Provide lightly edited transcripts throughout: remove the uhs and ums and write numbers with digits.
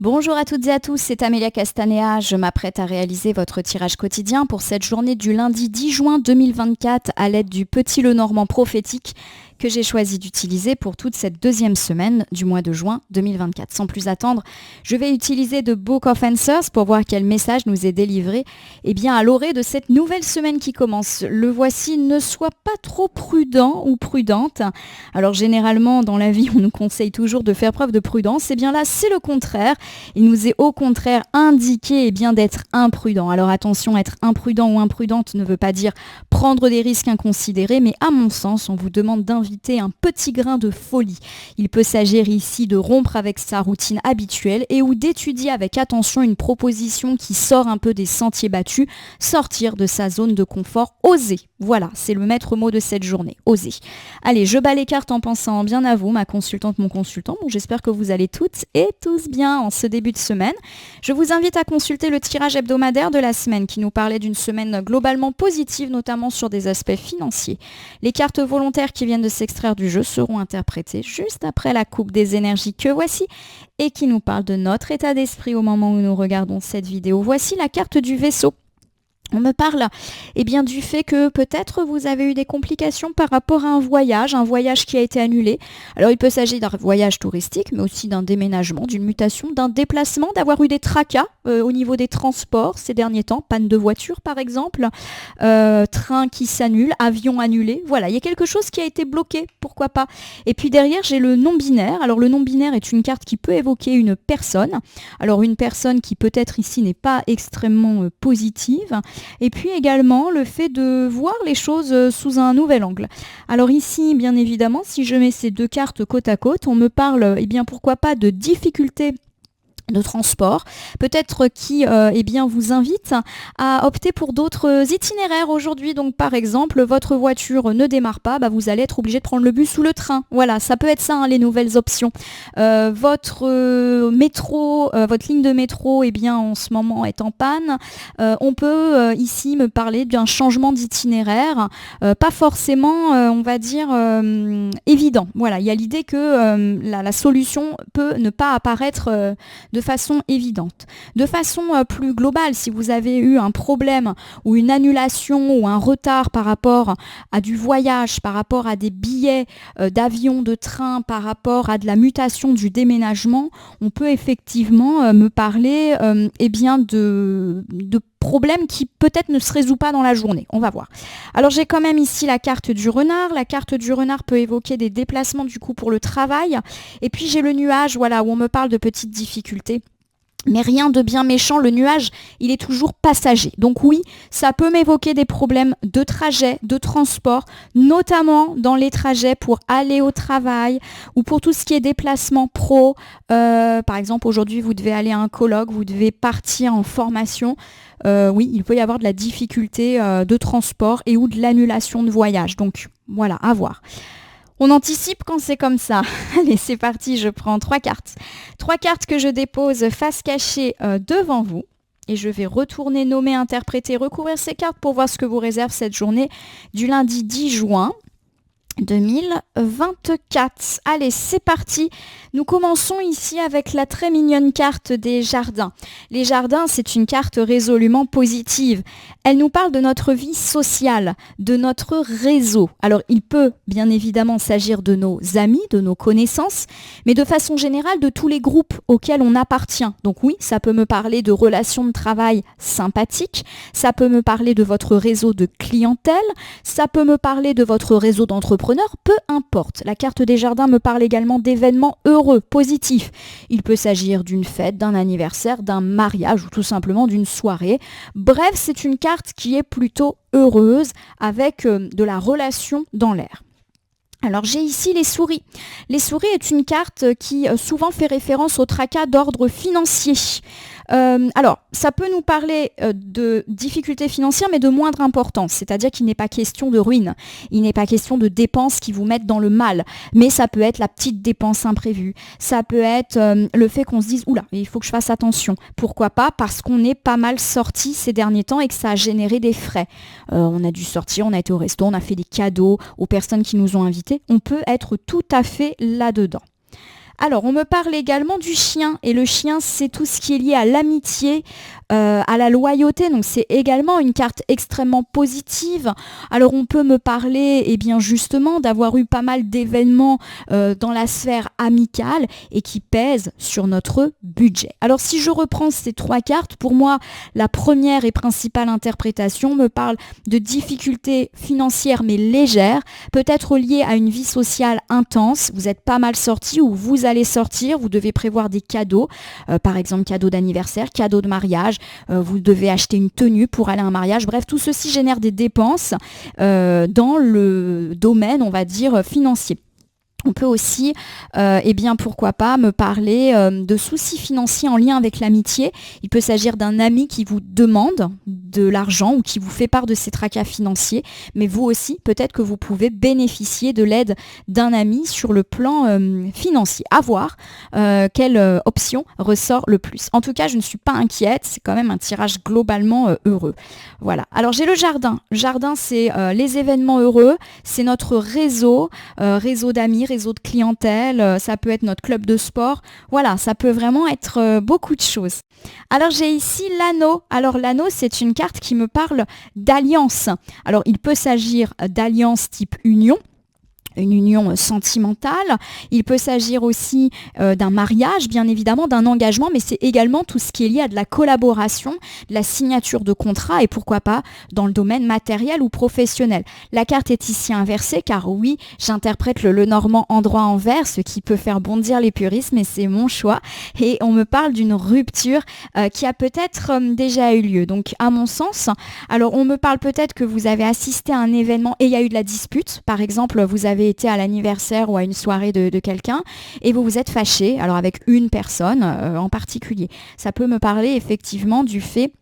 Bonjour à toutes et à tous, c'est Amélia Castanea. Je m'apprête à réaliser votre tirage quotidien pour cette journée du lundi 10 juin 2024 à l'aide du Petit Lenormand prophétique que j'ai choisi d'utiliser pour toute cette deuxième semaine du mois de juin 2024. Sans plus attendre, je vais utiliser The Book of Answers pour voir quel message nous est délivré à l'orée de cette nouvelle semaine qui commence. Le voici, ne sois pas trop prudent ou prudente. Alors généralement dans la vie on nous conseille toujours de faire preuve de prudence, et bien là c'est le contraire. Il nous est au contraire indiqué d'être imprudent. Alors attention, être imprudent ou imprudente ne veut pas dire prendre des risques inconsidérés, mais à mon sens, on vous demande d'inviter un petit grain de folie. Il peut s'agir ici de rompre avec sa routine habituelle et ou d'étudier avec attention une proposition qui sort un peu des sentiers battus, sortir de sa zone de confort, oser. Voilà, c'est le maître mot de cette journée, oser. Allez, je bats les cartes en pensant bien à vous, ma consultante, mon consultant. Bon, j'espère que vous allez toutes et tous bien en ce début de semaine. Je vous invite à consulter le tirage hebdomadaire de la semaine qui nous parlait d'une semaine globalement positive, notamment sur des aspects financiers. Les cartes volontaires qui viennent de s'extraire du jeu seront interprétées juste après la coupe des énergies que voici et qui nous parle de notre état d'esprit au moment où nous regardons cette vidéo. Voici la carte du vaisseau. On me parle du fait que peut-être vous avez eu des complications par rapport à un voyage qui a été annulé. Alors il peut s'agir d'un voyage touristique, mais aussi d'un déménagement, d'une mutation, d'un déplacement, d'avoir eu des tracas au niveau des transports ces derniers temps, panne de voiture par exemple, train qui s'annule, avion annulé. Voilà, il y a quelque chose qui a été bloqué, pourquoi pas. Et puis derrière j'ai le non-binaire. Alors le non-binaire est une carte qui peut évoquer une personne. Alors une personne qui peut-être ici n'est pas extrêmement positive. Et puis également le fait de voir les choses sous un nouvel angle. Alors ici, bien évidemment, si je mets ces deux cartes côte à côte, on me parle, pourquoi pas de difficultés de transport, peut-être qui vous invite à opter pour d'autres itinéraires aujourd'hui. Donc par exemple, votre voiture ne démarre pas, vous allez être obligé de prendre le bus ou le train. Voilà, ça peut être ça, les nouvelles options. Votre métro, votre ligne de métro, en ce moment est en panne. On peut ici me parler d'un changement d'itinéraire, pas forcément, évident. Voilà, il y a l'idée que la solution peut ne pas apparaître de façon évidente. De façon plus globale, si vous avez eu un problème ou une annulation ou un retard par rapport à du voyage, par rapport à des billets d'avion, de train, par rapport à de la mutation du déménagement, on peut effectivement me parler de problème qui peut-être ne se résout pas dans la journée. On va voir. Alors j'ai quand même ici la carte du renard. La carte du renard peut évoquer des déplacements du coup pour le travail. Et puis j'ai le nuage, où on me parle de petites difficultés. Mais rien de bien méchant, le nuage, il est toujours passager. Donc oui, ça peut m'évoquer des problèmes de trajet, de transport, notamment dans les trajets pour aller au travail ou pour tout ce qui est déplacement pro. Par exemple, aujourd'hui, vous devez aller à un colloque, vous devez partir en formation. Oui, il peut y avoir de la difficulté de transport et ou de l'annulation de voyage. Donc voilà, à voir. On anticipe quand c'est comme ça. Allez, c'est parti, je prends 3 cartes. 3 cartes que je dépose face cachée devant vous. Et je vais retourner, nommer, interpréter, recouvrir ces cartes pour voir ce que vous réserve cette journée du lundi 10 juin 2024. Allez, c'est parti. Nous commençons ici avec la très mignonne carte des jardins. Les jardins, c'est une carte résolument positive. Elle nous parle de notre vie sociale, de notre réseau. Alors, il peut bien évidemment s'agir de nos amis, de nos connaissances, mais de façon générale de tous les groupes auxquels on appartient. Donc oui, ça peut me parler de relations de travail sympathiques, ça peut me parler de votre réseau de clientèle, ça peut me parler de votre réseau d'entrepreneurs, peu importe. La carte des jardins me parle également d'événements heureux, positifs. Il peut s'agir d'une fête, d'un anniversaire, d'un mariage ou tout simplement d'une soirée. Bref, c'est une carte qui est plutôt heureuse avec de la relation dans l'air. Alors j'ai ici les souris. Les souris est une carte qui souvent fait référence au tracas d'ordre financier. Alors, ça peut nous parler de difficultés financières, mais de moindre importance. C'est-à-dire qu'il n'est pas question de ruine. Il n'est pas question de dépenses qui vous mettent dans le mal. Mais ça peut être la petite dépense imprévue. Ça peut être le fait qu'on se dise « Oula, il faut que je fasse attention ». Pourquoi pas ? Parce qu'on est pas mal sorti ces derniers temps et que ça a généré des frais. On a dû sortir, on a été au resto, on a fait des cadeaux aux personnes qui nous ont invités. On peut être tout à fait là-dedans. Alors, on me parle également du chien. Et le chien, c'est tout ce qui est lié à l'amitié, à la loyauté. Donc, c'est également une carte extrêmement positive. Alors, on peut me parler, eh bien, justement, d'avoir eu pas mal d'événements dans la sphère amicale et qui pèsent sur notre budget. Alors, si je reprends ces 3 cartes, pour moi, la première et principale interprétation me parle de difficultés financières mais légères, peut-être liées à une vie sociale intense. Vous êtes pas mal sorti ou vous allez sortir, vous devez prévoir des cadeaux, par exemple cadeau d'anniversaire, cadeau de mariage, vous devez acheter une tenue pour aller à un mariage. Bref, tout ceci génère des dépenses dans le domaine, on va dire, financier. On peut aussi, eh bien pourquoi pas, me parler de soucis financiers en lien avec l'amitié. Il peut s'agir d'un ami qui vous demande de l'argent ou qui vous fait part de ses tracas financiers, mais vous aussi, peut-être que vous pouvez bénéficier de l'aide d'un ami sur le plan financier. À voir quelle option ressort le plus. En tout cas, je ne suis pas inquiète, c'est quand même un tirage globalement heureux. Voilà. Alors j'ai le jardin. Le jardin, c'est les événements heureux, c'est notre réseau, réseau d'amis, réseau de clientèle, ça peut être notre club de sport. Voilà, ça peut vraiment être beaucoup de choses. Alors j'ai ici l'anneau. Alors l'anneau, c'est une carte qui me parle d'alliance. Alors il peut s'agir d'alliance type union, une union sentimentale. Il peut s'agir aussi d'un mariage, bien évidemment, d'un engagement, mais c'est également tout ce qui est lié à de la collaboration, de la signature de contrat et pourquoi pas dans le domaine matériel ou professionnel. La carte est ici inversée car oui, j'interprète le Lenormand en droit envers, ce qui peut faire bondir les puristes, mais c'est mon choix. Et on me parle d'une rupture qui a peut-être déjà eu lieu. Donc à mon sens, alors on me parle peut-être que vous avez assisté à un événement et il y a eu de la dispute. Par exemple, vous avez été à l'anniversaire ou à une soirée de quelqu'un et vous vous êtes fâché, alors avec une personne en particulier. Ça peut me parler effectivement du fait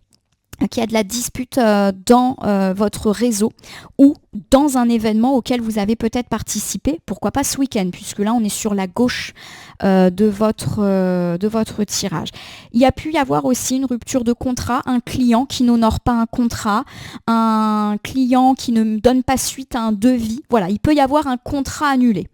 qu'il y a de la dispute dans votre réseau ou dans un événement auquel vous avez peut-être participé, pourquoi pas ce week-end, puisque là on est sur la gauche de votre tirage. Il y a pu y avoir aussi une rupture de contrat, un client qui n'honore pas un contrat, un client qui ne donne pas suite à un devis. Voilà, il peut y avoir un contrat annulé.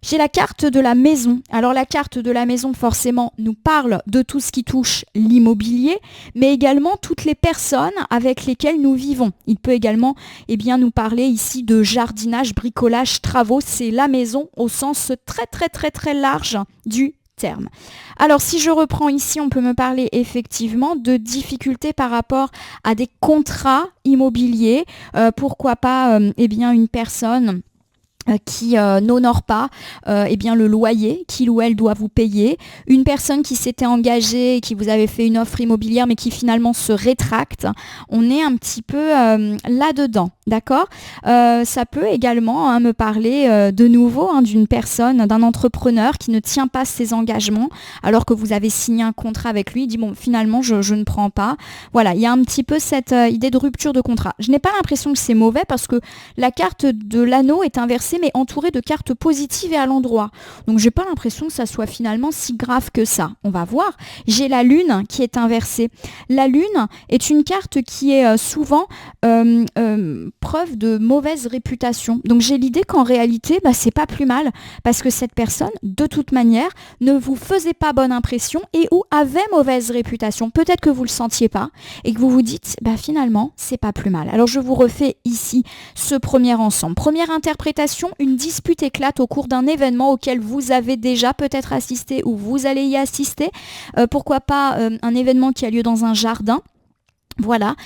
J'ai la carte de la maison. Alors la carte de la maison forcément nous parle de tout ce qui touche l'immobilier, mais également toutes les personnes avec lesquelles nous vivons. Il peut également nous parler ici de jardinage, bricolage, travaux. C'est la maison au sens très très très très large du terme. Alors si je reprends ici, on peut me parler effectivement de difficultés par rapport à des contrats immobiliers. Pourquoi pas une personne qui n'honore pas le loyer qu'il ou elle doit vous payer, une personne qui s'était engagée et qui vous avait fait une offre immobilière mais qui finalement se rétracte. On est un petit peu là-dedans, d'accord ? Ça peut également me parler de nouveau d'une personne, d'un entrepreneur qui ne tient pas ses engagements alors que vous avez signé un contrat avec lui, il dit bon finalement je ne prends pas. Voilà, il y a un petit peu cette idée de rupture de contrat. Je n'ai pas l'impression que c'est mauvais parce que la carte de l'anneau est inversée mais entouré de cartes positives et à l'endroit. Donc j'ai pas l'impression que ça soit finalement si grave que ça. On va voir. J'ai la lune qui est inversée. La lune est une carte qui est souvent preuve de mauvaise réputation. Donc j'ai l'idée qu'en réalité, c'est pas plus mal parce que cette personne, de toute manière, ne vous faisait pas bonne impression et ou avait mauvaise réputation. Peut-être que vous le sentiez pas et que vous vous dites, finalement, c'est pas plus mal. Alors je vous refais ici ce premier ensemble. Première interprétation, une dispute éclate au cours d'un événement auquel vous avez déjà peut-être assisté ou vous allez y assister. Pourquoi pas un événement qui a lieu dans un jardin. Voilà,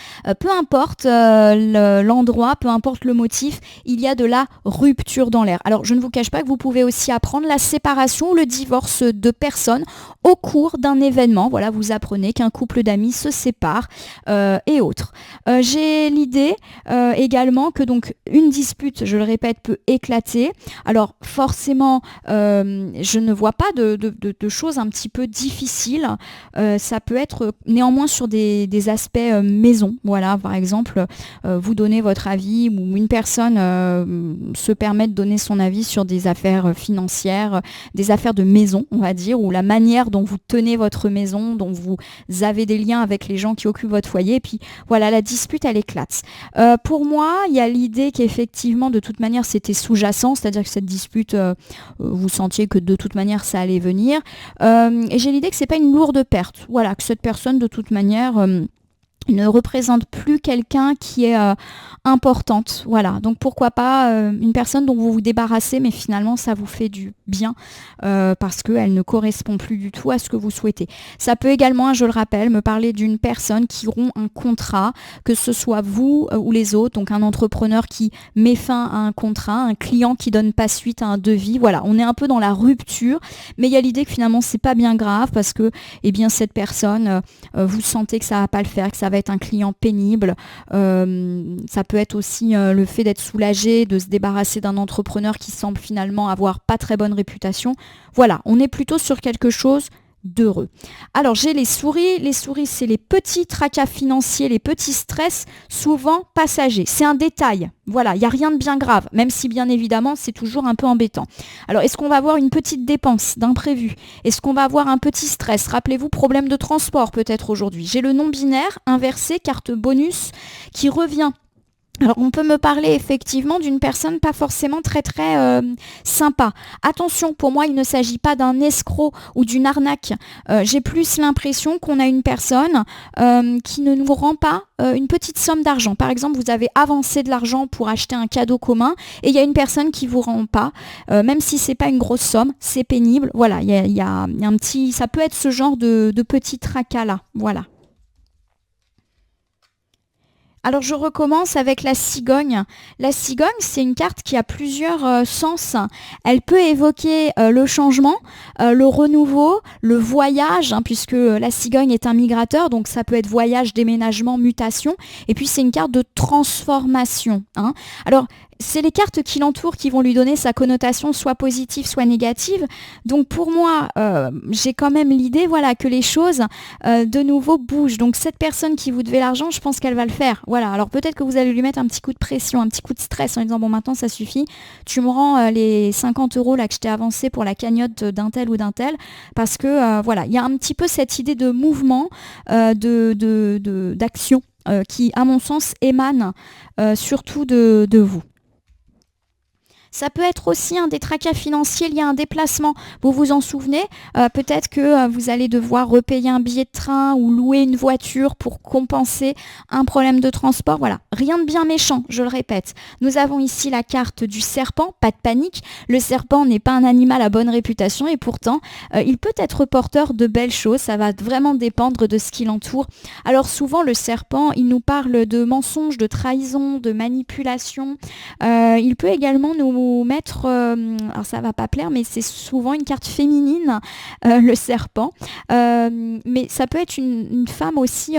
peu importe l'endroit, peu importe le motif, il y a de la rupture dans l'air. Alors je ne vous cache pas que vous pouvez aussi apprendre la séparation ou le divorce de personnes au cours d'un événement. Voilà, vous apprenez qu'un couple d'amis se sépare et autres. J'ai l'idée également que donc une dispute, je le répète, peut éclater. Alors forcément, je ne vois pas de choses un petit peu difficiles. Ça peut être néanmoins sur des aspects maison. Voilà, par exemple, vous donnez votre avis ou une personne se permet de donner son avis sur des affaires financières, des affaires de maison, on va dire, ou la manière dont vous tenez votre maison, dont vous avez des liens avec les gens qui occupent votre foyer. Et puis voilà, la dispute, elle éclate. Pour moi, il y a l'idée qu'effectivement, de toute manière, c'était sous-jacent, c'est-à-dire que cette dispute, vous sentiez que de toute manière, ça allait venir. Et j'ai l'idée que c'est pas une lourde perte. Voilà, que cette personne, de toute manière, ne représente plus quelqu'un qui est importante. Voilà, donc pourquoi pas une personne dont vous vous débarrassez, mais finalement ça vous fait du bien parce qu'elle ne correspond plus du tout à ce que vous souhaitez. Ça peut également, je le rappelle, me parler d'une personne qui rompt un contrat, que ce soit vous ou les autres, donc un entrepreneur qui met fin à un contrat, un client qui donne pas suite à un devis. Voilà, on est un peu dans la rupture, mais il y a l'idée que finalement c'est pas bien grave parce que eh bien, cette personne, vous sentez que ça va pas le faire, que ça va être un client pénible. Ça peut être aussi le fait d'être soulagé, de se débarrasser d'un entrepreneur qui semble finalement avoir pas très bonne réputation. Voilà, on est plutôt sur quelque chose d'heureux. Alors j'ai les souris. Les souris, c'est les petits tracas financiers, les petits stress, souvent passagers. C'est un détail. Voilà, il n'y a rien de bien grave, même si bien évidemment c'est toujours un peu embêtant. Alors est-ce qu'on va avoir une petite dépense d'imprévu? Est-ce qu'on va avoir un petit stress? Rappelez-vous, problème de transport peut-être aujourd'hui. J'ai le non binaire inversé, carte bonus, qui revient. Alors on peut me parler effectivement d'une personne pas forcément très sympa. Attention, pour moi il ne s'agit pas d'un escroc ou d'une arnaque. J'ai plus l'impression qu'on a une personne qui ne nous rend pas une petite somme d'argent. Par exemple, vous avez avancé de l'argent pour acheter un cadeau commun et il y a une personne qui vous rend pas, même si c'est pas une grosse somme, c'est pénible. Voilà, il y a un petit, ça peut être ce genre de petit tracas là. Voilà. Alors je recommence avec la cigogne. La cigogne, c'est une carte qui a plusieurs sens. Elle peut évoquer le changement, le renouveau, le voyage, puisque la cigogne est un migrateur, donc ça peut être voyage, déménagement, mutation. Et puis c'est une carte de transformation. Alors c'est les cartes qui l'entourent qui vont lui donner sa connotation soit positive, soit négative. Donc pour moi, j'ai quand même l'idée que les choses de nouveau bougent. Donc cette personne qui vous devait l'argent, je pense qu'elle va le faire. Voilà, alors peut-être que vous allez lui mettre un petit coup de pression, un petit coup de stress en lui disant bon maintenant ça suffit, tu me rends les 50 € là que je t'ai avancé pour la cagnotte d'un tel ou d'un tel, parce que voilà, il y a un petit peu cette idée de mouvement, d'action qui à mon sens émane surtout de vous. Ça peut être aussi un des tracas financiers liés à un déplacement. Vous vous en souvenez? Peut-être que vous allez devoir repayer un billet de train ou louer une voiture pour compenser un problème de transport. Voilà, rien de bien méchant, je le répète. Nous avons ici la carte du serpent, pas de panique. Le serpent n'est pas un animal à bonne réputation et pourtant, il peut être porteur de belles choses. Ça va vraiment dépendre de ce qui l'entoure. Alors souvent, le serpent, il nous parle de mensonges, de trahison, de manipulation. Il peut également nous mettre, alors ça va pas plaire, mais c'est souvent une carte féminine, le serpent. Mais ça peut être une femme aussi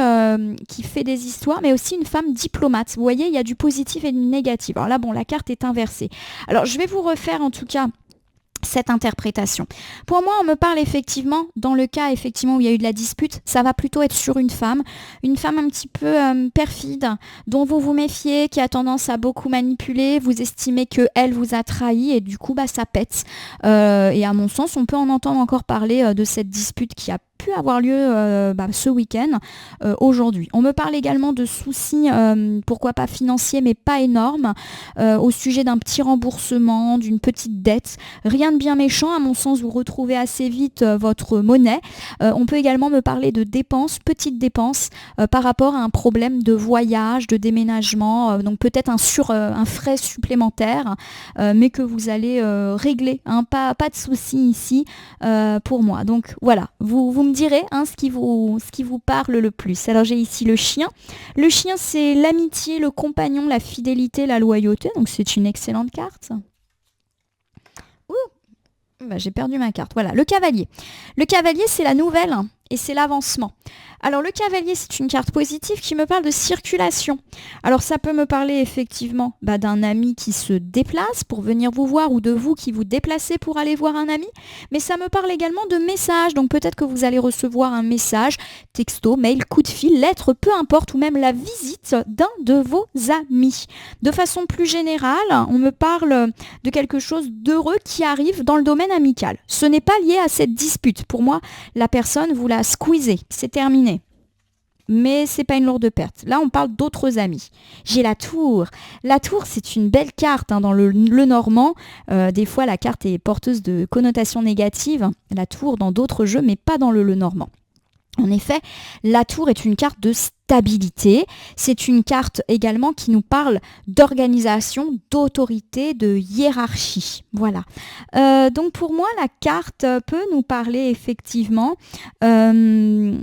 qui fait des histoires, mais aussi une femme diplomate. Vous voyez, il y a du positif et du négatif. Alors là, bon, la carte est inversée. Alors je vais vous refaire en tout cas cette interprétation. Pour moi, on me parle effectivement, dans le cas effectivement où il y a eu de la dispute, ça va plutôt être sur une femme un petit peu perfide, dont vous vous méfiez, qui a tendance à beaucoup manipuler, vous estimez qu'elle vous a trahi et du coup ça pète. Et à mon sens, on peut en entendre encore parler de cette dispute qui a pu avoir lieu ce week-end, aujourd'hui. On me parle également de soucis, pourquoi pas financiers, mais pas énormes, au sujet d'un petit remboursement, d'une petite dette. Rien de bien méchant, à mon sens, vous retrouvez assez vite votre monnaie. On peut également me parler de dépenses, petites dépenses, par rapport à un problème de voyage, de déménagement, donc peut-être un frais supplémentaire, mais que vous allez régler. Pas de soucis ici pour moi. Donc voilà, vous me direz ce qui vous parle le plus. Alors j'ai ici le chien. Le chien, c'est l'amitié, le compagnon, la fidélité, la loyauté. Donc c'est une excellente carte. J'ai perdu ma carte. Voilà, le cavalier. Le cavalier, c'est la nouvelle et c'est l'avancement. Alors le cavalier, c'est une carte positive qui me parle de circulation. Alors ça peut me parler effectivement d'un ami qui se déplace pour venir vous voir ou de vous qui vous déplacez pour aller voir un ami, mais ça me parle également de messages. Donc peut-être que vous allez recevoir un message, texto, mail, coup de fil, lettre, peu importe, ou même la visite d'un de vos amis. De façon plus générale, on me parle de quelque chose d'heureux qui arrive dans le domaine amical. Ce n'est pas lié à cette dispute. Pour moi, la personne, vous la squeezez, c'est terminé. Mais c'est pas une lourde perte. Là, on parle d'autres amis. J'ai la tour. La tour, c'est une belle carte dans le normand. Des fois, la carte est porteuse de connotations négatives. La tour dans d'autres jeux, mais pas dans le normand. En effet, la tour est une carte de stabilité. C'est une carte également qui nous parle d'organisation, d'autorité, de hiérarchie. Voilà. Donc pour moi, la carte peut nous parler effectivement de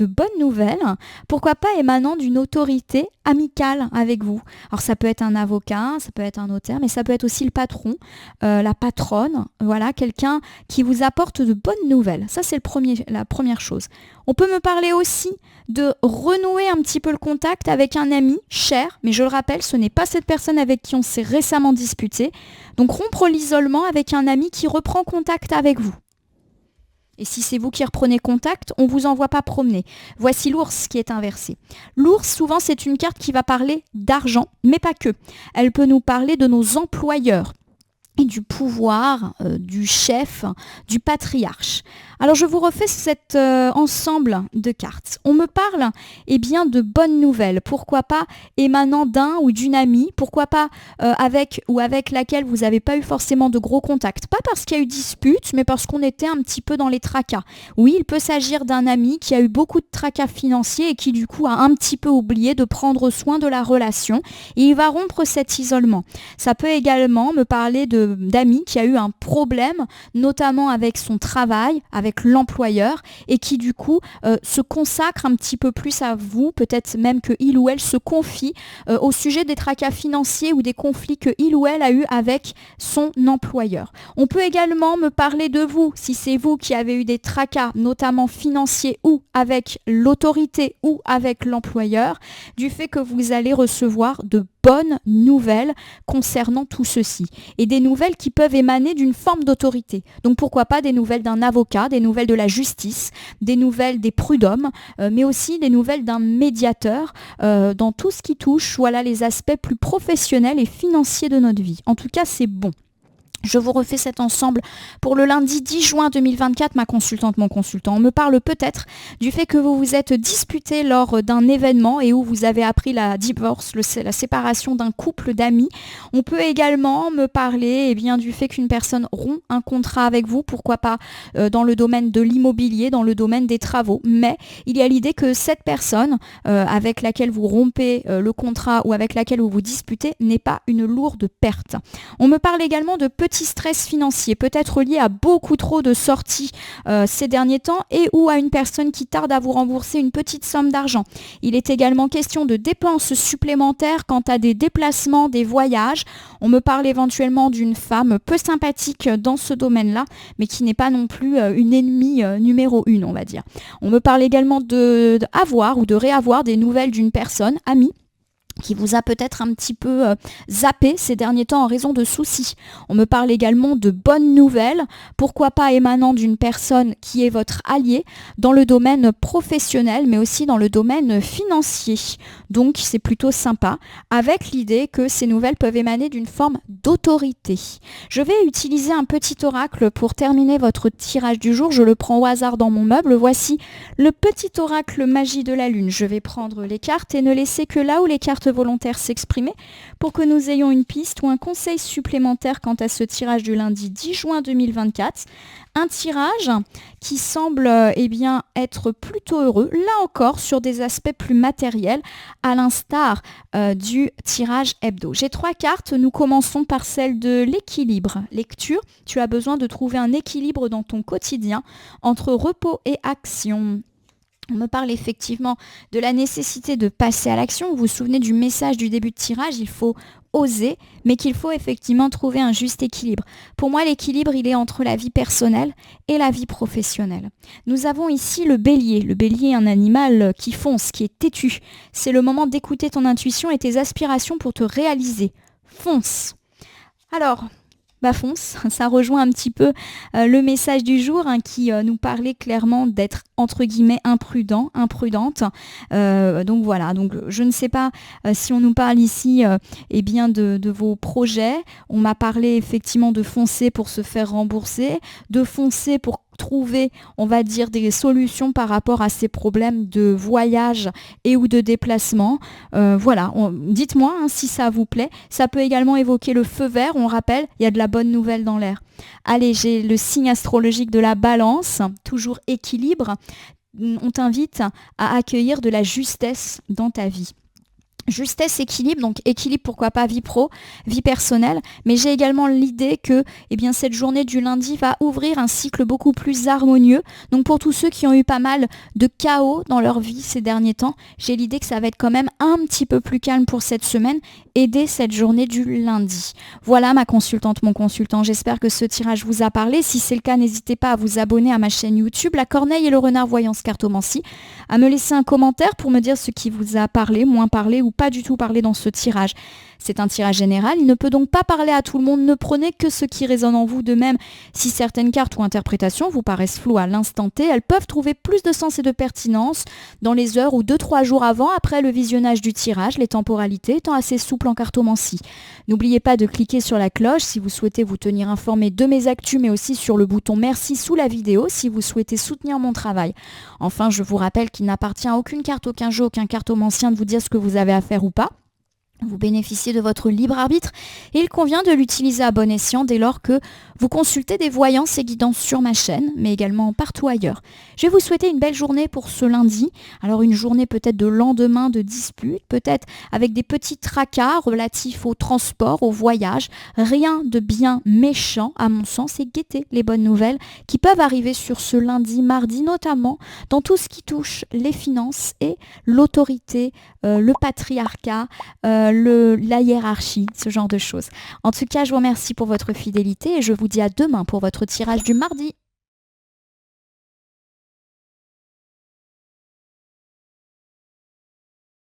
bonnes nouvelles. Pourquoi pas émanant d'une autorité amicale avec vous. Alors ça peut être un avocat, ça peut être un notaire, mais ça peut être aussi le patron, la patronne. Voilà, quelqu'un qui vous apporte de bonnes nouvelles. Ça, c'est la première chose. On peut me parler aussi de renouer un petit peu le contact avec un ami cher, mais je le rappelle, ce n'est pas cette personne avec qui on s'est récemment disputé. Donc rompre l'isolement avec un ami qui reprend contact avec vous. Et si c'est vous qui reprenez contact, on ne vous envoie pas promener. Voici l'ours qui est inversé. L'ours, souvent, c'est une carte qui va parler d'argent, mais pas que. Elle peut nous parler de nos employeurs et du pouvoir, du chef, du patriarche. Alors je vous refais cet ensemble de cartes. On me parle de bonnes nouvelles. Pourquoi pas émanant d'un ou d'une amie. Pourquoi pas avec ou avec laquelle vous n'avez pas eu forcément de gros contacts. Pas parce qu'il y a eu dispute, mais parce qu'on était un petit peu dans les tracas. Oui, il peut s'agir d'un ami qui a eu beaucoup de tracas financiers et qui du coup a un petit peu oublié de prendre soin de la relation. Et il va rompre cet isolement. Ça peut également me parler d'amis qui a eu un problème, notamment avec son travail, avec l'employeur, et qui du coup se consacre un petit peu plus à vous, peut-être même que il ou elle se confie au sujet des tracas financiers ou des conflits que il ou elle a eu avec son employeur. On peut également me parler de vous, si c'est vous qui avez eu des tracas, notamment financiers ou avec l'autorité ou avec l'employeur, du fait que vous allez recevoir de bonnes nouvelles concernant tout ceci. Et des nouvelles qui peuvent émaner d'une forme d'autorité. Donc pourquoi pas des nouvelles d'un avocat, des nouvelles de la justice, des nouvelles des prud'hommes, mais aussi des nouvelles d'un médiateur dans tout ce qui touche les aspects plus professionnels et financiers de notre vie. En tout cas, c'est bon. Je vous refais cet ensemble pour le lundi 10 juin 2024, ma consultante, mon consultant. On me parle peut-être du fait que vous vous êtes disputé lors d'un événement et où vous avez appris la divorce, la séparation d'un couple d'amis. On peut également me parler du fait qu'une personne rompt un contrat avec vous, pourquoi pas dans le domaine de l'immobilier, dans le domaine des travaux. Mais il y a l'idée que cette personne avec laquelle vous rompez le contrat ou avec laquelle vous vous disputez n'est pas une lourde perte. On me parle également de petit stress financier, peut-être lié à beaucoup trop de sorties ces derniers temps et ou à une personne qui tarde à vous rembourser une petite somme d'argent. Il est également question de dépenses supplémentaires quant à des déplacements, des voyages. On me parle éventuellement d'une femme peu sympathique dans ce domaine-là, mais qui n'est pas non plus une ennemie numéro 1, on va dire. On me parle également d'avoir ou de réavoir des nouvelles d'une personne, amie, qui vous a peut-être un petit peu zappé ces derniers temps en raison de soucis. On me parle également de bonnes nouvelles, pourquoi pas émanant d'une personne qui est votre allié dans le domaine professionnel, mais aussi dans le domaine financier. Donc c'est plutôt sympa, avec l'idée que ces nouvelles peuvent émaner d'une forme d'autorité. Je vais utiliser un petit oracle pour terminer votre tirage du jour. Je le prends au hasard dans mon meuble. Voici le petit oracle magie de la lune. Je vais prendre les cartes et ne laisser que là où les cartes volontaires s'exprimer pour que nous ayons une piste ou un conseil supplémentaire quant à ce tirage du lundi 10 juin 2024. Un tirage qui semble être plutôt heureux, là encore sur des aspects plus matériels, à l'instar du tirage hebdo. J'ai 3 cartes, nous commençons par celle de l'équilibre. Lecture, tu as besoin de trouver un équilibre dans ton quotidien entre repos et action. On me parle effectivement de la nécessité de passer à l'action. Vous vous souvenez du message du début de tirage, il faut oser, mais qu'il faut effectivement trouver un juste équilibre. Pour moi, l'équilibre, il est entre la vie personnelle et la vie professionnelle. Nous avons ici le bélier. Le bélier est un animal qui fonce, qui est têtu. C'est le moment d'écouter ton intuition et tes aspirations pour te réaliser. Fonce. Alors, fonce, ça rejoint un petit peu le message du jour qui nous parlait clairement d'être entre guillemets imprudente. Donc voilà, donc je ne sais pas si on nous parle ici de vos projets. On m'a parlé effectivement de foncer pour se faire rembourser, de foncer pour trouver, on va dire, des solutions par rapport à ces problèmes de voyage et ou de déplacement. Dites-moi si ça vous plaît. Ça peut également évoquer le feu vert. On rappelle, il y a de la bonne nouvelle dans l'air. Allez, j'ai le signe astrologique de la balance, toujours équilibre. On t'invite à accueillir de la justesse dans ta vie. Justesse, équilibre, donc équilibre pourquoi pas vie pro, vie personnelle, mais j'ai également l'idée que cette journée du lundi va ouvrir un cycle beaucoup plus harmonieux. Donc pour tous ceux qui ont eu pas mal de chaos dans leur vie ces derniers temps, j'ai l'idée que ça va être quand même un petit peu plus calme pour cette semaine et dès cette journée du lundi. Voilà ma consultante, mon consultant, j'espère que ce tirage vous a parlé. Si c'est le cas, n'hésitez pas à vous abonner à ma chaîne YouTube, La Corneille et le Renard Voyance Cartomancie, à me laisser un commentaire pour me dire ce qui vous a parlé, moins parlé ou pas du tout parler dans ce tirage. C'est un tirage général, il ne peut donc pas parler à tout le monde, ne prenez que ce qui résonne en vous. De même, si certaines cartes ou interprétations vous paraissent floues à l'instant T, elles peuvent trouver plus de sens et de pertinence dans les heures ou 2-3 jours après le visionnage du tirage, les temporalités étant assez souples en cartomancie. N'oubliez pas de cliquer sur la cloche si vous souhaitez vous tenir informé de mes actus, mais aussi sur le bouton merci sous la vidéo si vous souhaitez soutenir mon travail. Enfin, je vous rappelle qu'il n'appartient à aucune carte, aucun jeu, aucun cartomancien de vous dire ce que vous avez à faire ou pas. Vous bénéficiez de votre libre arbitre et il convient de l'utiliser à bon escient dès lors que vous consultez des voyances et guidances sur ma chaîne, mais également partout ailleurs. Je vais vous souhaiter une belle journée pour ce lundi. Alors une journée peut-être de lendemain de dispute, peut-être avec des petits tracas relatifs au transport, au voyage. Rien de bien méchant à mon sens et guettez les bonnes nouvelles qui peuvent arriver sur ce lundi, mardi, notamment dans tout ce qui touche les finances et l'autorité, le patriarcat, la hiérarchie, ce genre de choses. En tout cas, je vous remercie pour votre fidélité et je vous dis à demain pour votre tirage du mardi.